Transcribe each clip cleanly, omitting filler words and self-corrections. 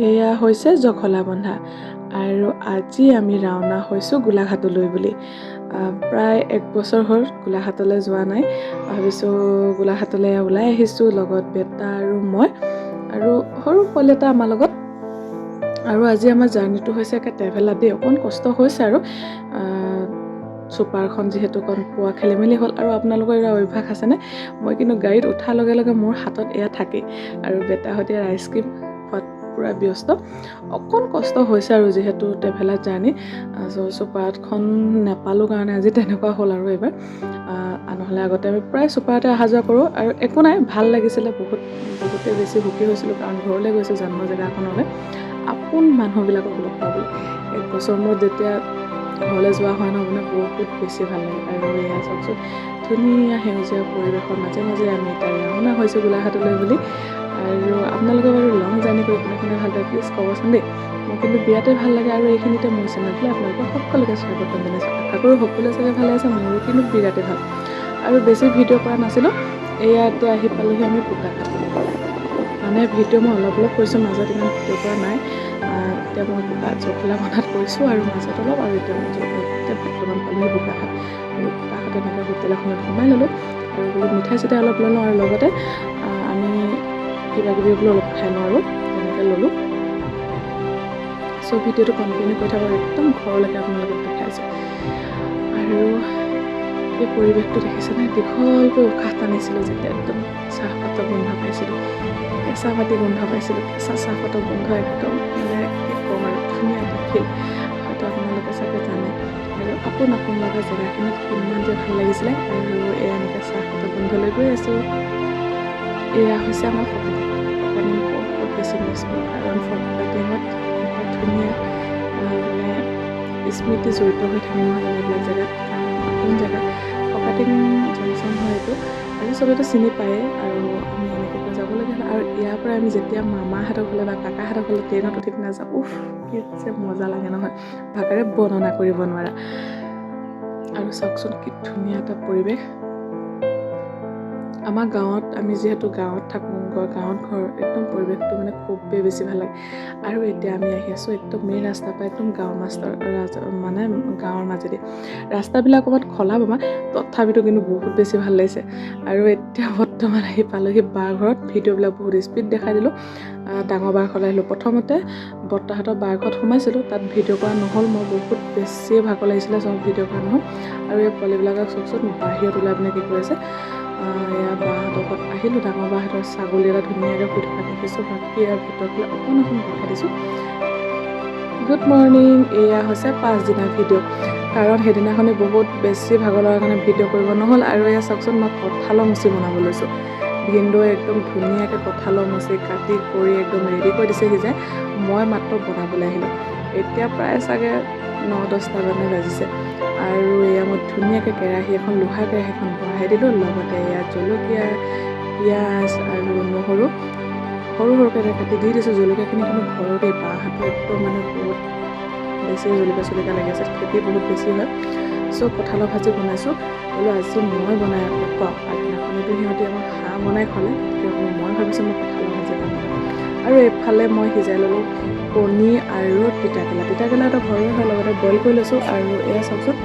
এয়া হৈছে জখলাবন্ধা আৰু আজি আমি ৰাওনা হৈছোঁ গোলাঘাটলৈ বুলি। প্ৰায় 1 বছৰ হ'ল গোলাঘাটলৈ যোৱা নাই। ভাবিছোঁ গোলাঘাটলৈ ওলাই আহিছোঁ, লগত বেটা আৰু মই আৰু সৰু পোৱালি এটা আমাৰ লগত। আৰু আজি আমাৰ জাৰ্ণিটো হৈছে একে ট্ৰেভেলাৰ দেই, অকণ কষ্ট হৈছে আৰু ছুপাৰখন যিহেতু অকণ পোৱা খেলি মেলি হ'ল। আৰু আপোনালোকৰ এয়া অভ্যাস আছেনে? মই কিন্তু গাড়ীত উঠাৰ লগে লগে মোৰ হাতত এয়া থাকেই আৰু বেটাহঁতে আইচক্ৰীম খোৱাত পূৰা ব্যস্ত। অকণ কষ্ট হৈছে আৰু যিহেতু ট্ৰেভেলাৰ জাৰ্ণি, ছুপাৰখন নাপালোঁ কাৰণে আজি তেনেকুৱা হ'ল আৰু এইবাৰ। নহ'লে আগতে আমি প্ৰায় ছুপাৰতে অহা যোৱা কৰোঁ আৰু একো নাই, ভাল লাগিছিলে। বহুতেই বেছি সুখী হৈছিলোঁ কাৰণ ঘৰলৈ গৈছোঁ, জন্ম জেগাখনলৈ, আপোন মানুহবিলাকক লগ পাবলৈ। 1 বছৰ মূৰত যেতিয়া ঘৰলৈ যোৱা হয় ন, মানে বহুত বেছি ভাল লাগে। আৰু এয়া চাওকচোন, ধুনীয়া সেউজীয়া পৰিৱেশৰ মাজে মাজে আমি এতিয়া ৰাওনা হৈছোঁ গোলাঘাটলৈ বুলি। আৰু আপোনালোকে বাৰু লং জাৰ্ণি কৰি কোনে কোনে ভাল পায় প্লিজ ক'বচোন দেই। মোৰ কিন্তু বিৰাটেই ভাল লাগে আৰু এইখিনিতে মোৰ চেনেলটোলৈ আপোনালোকক সকলোকে স্বাগতম জনাইছোঁ। আশা কৰোঁ সকলোৱে চাগে ভালে আছে, মোৰো কিন্তু বিৰাটেই ভাল। আৰু বেছি ভিডিঅ' কৰা নাছিলোঁ, এয়া এতিয়া আহি পালোহি আমি বোকাখাট। মানে ভিডিঅ' মই অলপ কৰিছোঁ, মাজত ইমান ভিডিঅ' কৰা নাই। এতিয়া মই জখলাবন্ধাত কৰিছোঁ আৰু মাজত অলপ, আৰু এতিয়া বৰ্তমান পালোহি বোকাখাট। আৰু বোকাখাট এনেকৈ হোটেল এখনত সোমাই ল'লোঁ আৰু বোলো মিঠাই চিঠাই অলপ ল'লোঁ আৰু লগতে আমি কিবাকিবি বোলো অলপ খাই লওঁ আৰু তেনেকৈ ল'লোঁ। চ' ভিডিঅ'টো কণ্টিনিউ কৰি থাকক, একদম ঘৰলৈকে আপোনালোকক দেখাইছোঁ। আৰু এই পৰিৱেশটো দেখিছেনে? দীঘলকৈ উশাহ টানিছিলোঁ যেতিয়া একদম চাহপাতৰ গোন্ধ পাইছিলোঁ, কেঁচা পাতি গোন্ধ পাইছিলোঁ, কেঁচা চাহপাতৰ গোন্ধ একদম মানে কি ক'ম আৰু, ধুনীয়া এটা ফিল। হয়তো আপোনালোকে চাগে জানে। আৰু আপোন লগা জেগাখিনিত কিমান যে ভাল লাগিছিলে। আৰু এয়া এনেকৈ চাহপাতৰ গোন্ধলৈ গৈ আছোঁ। এয়া হৈছে আমাৰ ফকাটিং। ফকাটিং বহুত বেছি মিছ কৰোঁ কাৰণ ফকাটিঙত এটা ধুনীয়া মানে স্মৃতি জড়িত হৈ থাকে নহয় এইবিলাক জেগাত, কাৰণ নতুন জেগা। ফকাটিং জংচন হয় এইটো, আৰু চবেইতো চিনি পায়েই। আৰু আমি এনেকৈ যাবলগীয়া হ'ল। আৰু ইয়াৰ পৰা আমি যেতিয়া মামাহঁতৰ ঘৰলৈ বা কাকাহঁতৰ ঘৰলৈ ট্ৰেইনত উঠি পিনে যাওঁ, কি যে মজা লাগে নহয়, ভাষাৰে বৰ্ণনা কৰিব নোৱাৰা। আৰু চাওকচোন কি ধুনীয়া এটা পৰিৱেশ। আমাৰ গাঁৱত, আমি যিহেতু গাঁৱত থাকোঁ, গাঁৱত ঘৰ, একদম পৰিৱেশটো মানে খুবেই বেছি ভাল লাগে। আৰু এতিয়া আমি আহি আছোঁ একদম মেইন ৰাস্তাৰ পৰা, একদম গাঁৱৰ মানে গাঁৱৰ মাজেদি। ৰাস্তাবিলাক অকণমান খলা বমা, তথাপিতো কিন্তু বহুত বেছি ভাল লাগিছে। আৰু এতিয়া বৰ্তমান আহি পালোহি বাৰ ঘৰত। ভিডিঅ'বিলাক বহুত স্পীড দেখাই দিলোঁ। ডাঙৰ বাৰ ঘৰলৈ আহিলোঁ। প্ৰথমতে বৰ্তাহঁতৰ বাৰ ঘৰত সোমাইছিলোঁ, তাত ভিডিঅ' কৰা নহ'ল, মই বহুত বেছিয়ে ভাগৰ লাগিছিলে, চব ভিডিঅ' কৰা নহ'ল। আৰু এই পোৱালিবিলাকক চাওকচোন বাহিৰত ওলাই পিনে কি কৰিছে। এয়া বাহঁতৰ ঘৰত আহিলোঁ, ডাঙৰ বাহঁতৰ ছাগলী এটা ধুনীয়াকৈ শুই থকা দেখিছোঁ। বাকী ইয়াৰ ভিতৰত পেলাই অকণ দেখাই দিছোঁ। Good morning. এয়া হৈছে পাছদিনা ভিডিঅ', কাৰণ সেইদিনাখনি বহুত বেছি ভাগৰ লগাৰ কাৰণে ভিডিঅ' কৰিব নহ'ল। আৰু এয়া চাওকচোন, মই কঁঠালৰ মুচি বনাব লৈছোঁ। ভিনদেউৱে একদম ধুনীয়াকৈ কঁঠালৰ মুচি কাটি কৰি একদম ৰেডি কৰি দিছে সিজাই, মই মাত্ৰ বনাবলৈ আহিলোঁ। এতিয়া প্ৰায় চাগে 9-10টা মানে বাজিছে। আৰু এয়া মই ধুনীয়াকৈ কেৰাহী এখন, লোহাৰ কেৰাহী এখন বহাই দিলোঁ। লগতে এয়া জলকীয়া, পিঁয়াজ আৰু নহৰু সৰু সৰুকৈ কাটি দি দিছোঁ। জলকীয়াখিনি কিন্তু ঘৰতে, বাহঁতৰ একদম মানে বহুত বেছি জলকীয়া লাগি আছে, খেতি বহুত বেছি হয়। চ' কঁঠালৰ ভাজি বনাইছোঁ। বোলো আজি মই বনাই পাওঁ, আগদিনাখনিতো সিহঁতে আমাক হাঁহ বনাই খোৱালে, গতিকে মই ভাবিছোঁ মই কঁঠালৰ ভাজি এটা বনাওঁ। আৰু এইফালে মই সিজাই ল'লোঁ কণী আৰু তিতাকেৰেলা এটা ঘৰৰে হয়, লগতে বইল কৰি লৈছোঁ। আৰু এয়া চাওকচোন,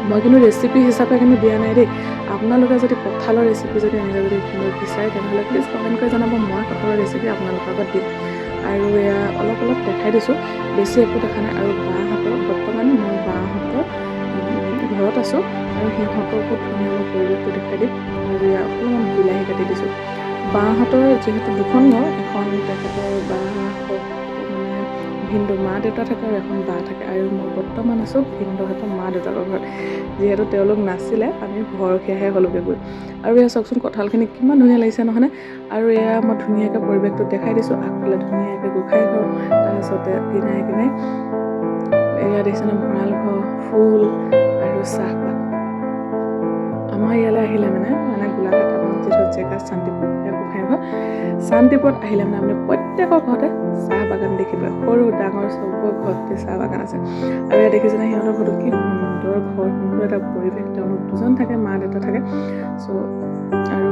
মই কিন্তু ৰেচিপি হিচাপে কিন্তু দিয়া নাই দেই। আপোনালোকে যদি কঁঠালৰ ৰেচিপি যদি এনেকৈ যদি বিচাৰে, তেনেহ'লে প্লিজ কমেণ্ট কৰি জনাব, মই কঁঠালৰ ৰেচিপি আপোনালোকৰ আগত দিম। আৰু এয়া অলপ দেখাই দিছোঁ, বেছি একো দেখা নাই। আৰু বাহঁতৰ, বৰ্তমান মই বাহঁতৰ ঘৰত আছোঁ, আৰু সিহঁতৰ খুব ধুনীয়া মই পৰিৱেশটো দেখাই দিম। আৰু এয়া অকণমান বিলাহী কাটি দিছোঁ। বাহঁতৰ যিহেতু দুখন ঘৰ, এখন তেখেতৰ বাহঁত মানে ভিনদেউ মা দেউতা থাকে, আৰু এখন বা থাকে। আৰু মই বৰ্তমান আছোঁ ভিনদেউহঁতৰ মা দেউতাকৰ ঘৰত। যিহেতু তেওঁলোক নাছিলে, আমি ভৰখীয়াহে হ'লোগৈ গৈ। আৰু এয়া চাওকচোন, কঁঠালখিনি কিমান ধুনীয়া লাগিছে নহয়নে? আৰু এয়া মই ধুনীয়াকৈ পৰিৱেশটো দেখাই দিছোঁ। আগফালে ধুনীয়াকৈ গোঁসাই ঘৰ, তাৰপিছতে কিনাৰে কিনাৰে এয়া দেখিছেনে, ভঁৰাল ঘৰ, ফুল আৰু চাহপাত। আমাৰ ইয়ালৈ আহিলে মানে গোলাঘাট আপোনাৰ যিটো জেগা শান্তিপুৰ, এয়া গোঁসাই ঘৰ। শান্তিপুৰত আহিলে মানে আপুনি প্ৰত্যেকৰ ঘৰতে চাহ বাগান দেখিব, সৰু ডাঙৰ চবৰে ঘৰতে চাহ বাগান আছে। আৰু এয়া দেখিছেনে, সিহঁতৰ ঘৰটো কি সুন্দৰ ঘৰ, সুন্দৰ এটা পৰিৱেশ। তেওঁলোক দুজন থাকে, মা দেউতা থাকে। চ' আৰু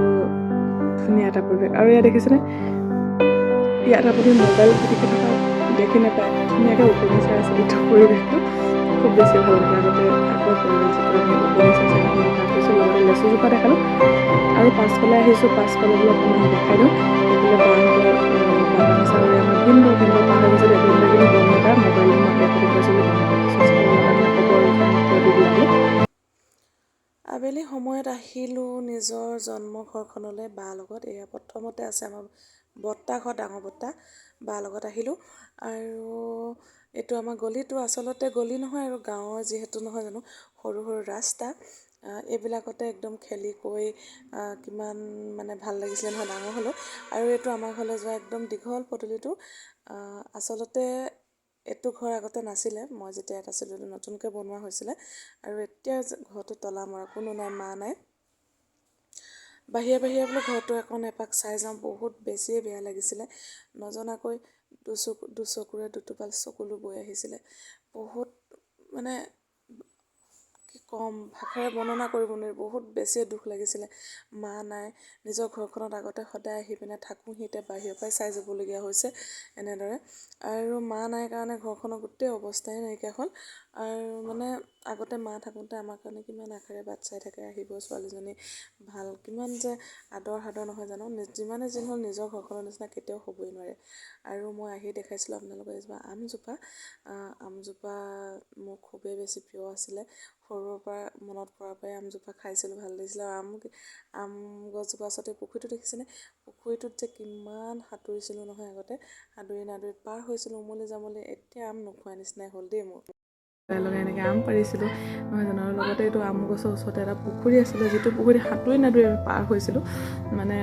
ধুনীয়া এটা পৰিৱেশ। আৰু এয়া দেখিছেনে, ইয়াত আপুনি মোবাইল পিটিকি থকা দেখি নাপায়, ধুনীয়াকৈ ওকণি চাই আছে ভিতৰৰ পৰিৱেশটো খুব বেছি ভাল লাগে। আগতে আগৰ পৰিৱেশ যিটো আমি ওকণি চাই চাই থাকোঁ তাৰ পিছত লগতে লেচুজোপা দেখালোঁ আৰু পাছফালে আহিছোঁ। পাছফালে বোলো অকণমান দেখাই দিওঁ। এইফালে বাহঁতৰ বাগান আছে আৰু আমাৰ ভিনদেউ পাৰ হৈ গৈছে। ভিনদেউ কিন্তু গম নাপায় মোবাইলটো মই ৰেকৰ্ডিং কৰিছোঁ বুলি গম নাপায়। চুইচ কৰিব লগা নক'ব আৰু মই কিয় দি দিওঁ বুলি। আবেলি সময়ত আহিলোঁ নিজৰ জন্ম ঘৰখনলৈ বাৰ লগত। এয়া প্ৰথমতে আছে আমাৰ বৰ্তা ঘৰ, ডাঙৰ বৰ্তা বাৰ লগত আহিলোঁ। আৰু এইটো আমাৰ গলিটো আচলতে গলি নহয় আৰু গাঁৱৰ যিহেতু নহয় জানো, সৰু সৰু ৰাস্তা এইবিলাকতে একদম খেলি কৈ কিমান মানে ভাল লাগিছিলে নহয় ডাঙৰ হ'লোঁ। আৰু এইটো আমাৰ ঘৰলৈ যোৱা একদম দীঘল পদূলিটো। আচলতে এইটো ঘৰ আগতে নাছিলে, মই যেতিয়া ইয়াত আছিলোঁ নতুনকৈ বনোৱা হৈছিলে। আৰু এতিয়া ঘৰটো তলা মৰা, কোনো নাই, মা নাই। বাহিৰে বাহিৰে বোলো ঘৰটো এখন এপাক চাই যাওঁ, বহুত বেছিয়ে বেয়া লাগিছিলে। নজনাকৈ দুচকুৰে দুটোপাল চকুলো বৈ আহিছিলে। বহুত মানে কি ক'ম, ভাষাৰে বৰ্ণনা কৰিব নোৱাৰি, বহুত বেছিয়ে দুখ লাগিছিলে। মা নাই, নিজৰ ঘৰখনত আগতে সদায় আহি পিনে থাকোঁহি, এতিয়া বাহিৰৰ পৰাই চাই যাবলগীয়া হৈছে এনেদৰে। আৰু মা নাই কাৰণে ঘৰখনৰ গোটেই অৱস্থাই নাইকিয়া হ'ল। আৰু মানে আগতে মা থাকোঁতে আমাৰ কাৰণে কিমান আশাৰে বাট চাই থাকে, আহিব ছোৱালীজনী ভাল, কিমান যে আদৰ সাদৰ নহয় জানো। যিমানে যি হ'ল নিজৰ ঘৰখনৰ নিচিনা কেতিয়াও হ'বই নোৱাৰে। আৰু মই আহি দেখাইছিলোঁ আপোনালোকৰ এজোপা আমজোপা মোৰ খুবেই বেছি প্ৰিয় আছিলে। সৰুৰ পৰা মনত পৰাৰ পৰাই আমজোপা খাইছিলোঁ, ভাল লাগিছিলে। আৰু আম গছজোপা ওচৰতে পুখুৰীটো দেখিছেনে, পুখুৰীটোত যে কিমান সাঁতুৰিছিলোঁ নহয় আগতে, সাঁতুৰি পাৰ হৈছিলোঁ উমলি জামলি। এতিয়া আম নোখোৱা নিচিনাই হ'ল দেই মোৰ। লগাই এনেকৈ আম পাৰিছিলোঁ নহয় জানো। আৰু লগতে এইটো আম গছৰ ওচৰতে এটা পুখুৰী আছিলে, যিটো পুখুৰীত সাঁতুৰি আমি পাৰ হৈছিলোঁ। মানে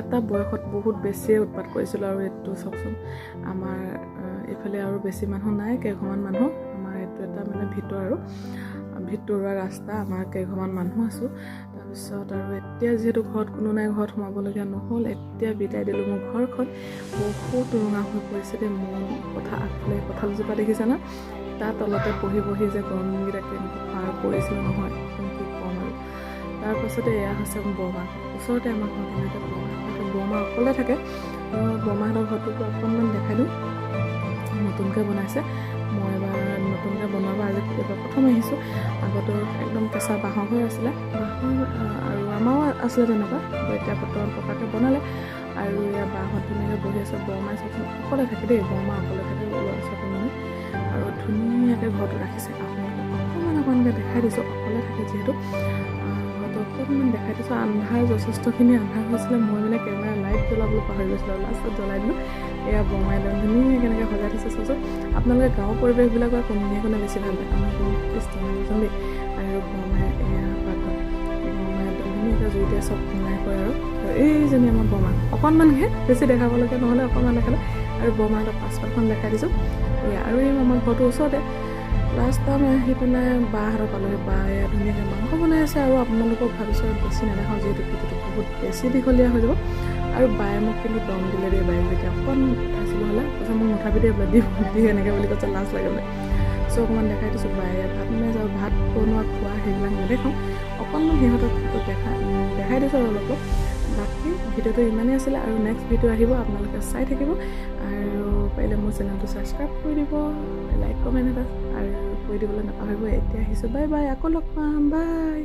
এটা বয়সত বহুত বেছিয়ে উৎপাত কৰিছিলোঁ। আৰু এইটো চাওকচোন, আমাৰ এইফালে আৰু বেছি মানুহ নাই, কেইঘৰমান মানুহ। আমাৰ এইটো এটা মানে ভিতৰুৱা ৰাস্তা, আমাৰ কেইঘৰমান মানুহ আছোঁ। তাৰপিছত আৰু এতিয়া যিহেতু ঘৰত কোনো নাই, ঘৰত সোমাবলগীয়া নহ'ল। এতিয়া বিদায় দিলোঁ মোৰ ঘৰখন। বহুত ৰঙা হৈ পৰিছে দেই মোৰ আগফালে কঁঠালজোপা দেখিছে না, তাৰ তলতে বহি যে গৰম দিনকেইটা কেনেকৈ পাৰ কৰিছিলোঁ নহয়, কি ক'ম আৰু। তাৰপাছতে এয়া হৈছে মোৰ বৰমা, ওচৰতে আমাৰ ঘৰ তেনেকৈ বৰমা অকলে থাকে। বৰমাহঁতৰ ঘৰটোতো অকণমান দেখাই দিওঁ, নতুনকৈ বনাইছে। মই এবাৰ নতুনকৈ বনোৱাৰ আজি এবাৰ প্ৰথম আহিছোঁ। আগতো একদম কেঁচা বাঁহৰ ঘৰ আছিলে, আৰু আমাৰো আছিলে তেনেকুৱা। এতিয়া বৰ্তমান পকাকৈ বনালে। আৰু ইয়াৰ বাঁহত ধুনীয়াকৈ বহি আছে। বৰমাই চাওকচোন অকলে থাকে দেই, বৰমা অকলে থাকে, ল'ৰা ছোৱালী মানে। আৰু ধুনীয়াকৈ ঘৰটো ৰাখিছে। অকণমানকৈ দেখাই দিছোঁ, অকলে থাকে যিহেতু ঘৰটো অকণমান দেখাই দিছোঁ। আন্ধাৰ যথেষ্টখিনি আন্ধাৰ হৈছিলে, মই মানে কেমেৰা লাইট জ্বলাবলৈ পাহৰি গৈছিলোঁ, আৰু লাষ্টত জ্বলাই দিলোঁ। এয়া বৰমাই ধুনীয়াকৈ কেনেকৈ সজাই থৈছে চাওকচোন। আপোনালোকে গাঁৱৰ পৰিৱেশবিলাক কোনে বেছি ভাল পায়, আমাৰ খ্ৰীষ্টান দেই। আৰু বৰমাই এয়া পাকঘৰ, বৰমাই একদম ধুনীয়াকৈ জুইতে চব বনাই কৰে। আৰু এইজনী আমাৰ বৰমা, অকণমানহে, বেছি দেখাবলৈকে নহ'লে অকণমান দেখালোঁ। আৰু বৰমাহঁতৰ পাছফালখন দেখাই দিছোঁ। এয়া আৰু এই আমাৰ ঘৰটোৰ ওচৰতে। লাষ্ট টাইম আহি পেলাই বাহঁতৰ পালোঁহি। বা এয়া ধুনীয়াকৈ মাংস বনাই আছে। আৰু আপোনালোকক ভাবিছোঁ বেছি নেদেখাওঁ, যিহেতু ভিডিঅ'টো বহুত বেছি দীঘলীয়া হৈ যাব। আৰু বায়ে মোক কিন্তু দম দিলে দেই, বায়ে যেতিয়া অকণ উঠাইছিলোঁ হ'লে কৈছে মোক নুঠাবি দেই বোলে, দি এনেকৈ বুলি কৈছে, লাজ লাগে বোলে। চ' অকণমান দেখাই দিছোঁ। বায়ে ভাত বনাই যাওঁ, ভাত বনোৱা খোৱা সেইবিলাক নেদেখাওঁ, অকণমান সিহঁতক দেখাই দিছোঁ আৰু অলপ। বাকী ভিডিঅ'টো ইমানেই আছিলে। আৰু নেক্সট ভিডিঅ' আহিব, আপোনালোকে চাই থাকিব। আৰু পাৰিলে মোৰ চেনেলটো ছাবস্ক্ৰাইব কৰি দিব, লাইক কমেণ্ট এটা আৰু কৰি দিবলৈ নাপাহৰিব। এতিয়া আহিছোঁ, বাই বাই, আকৌ লগ পাম, বাই।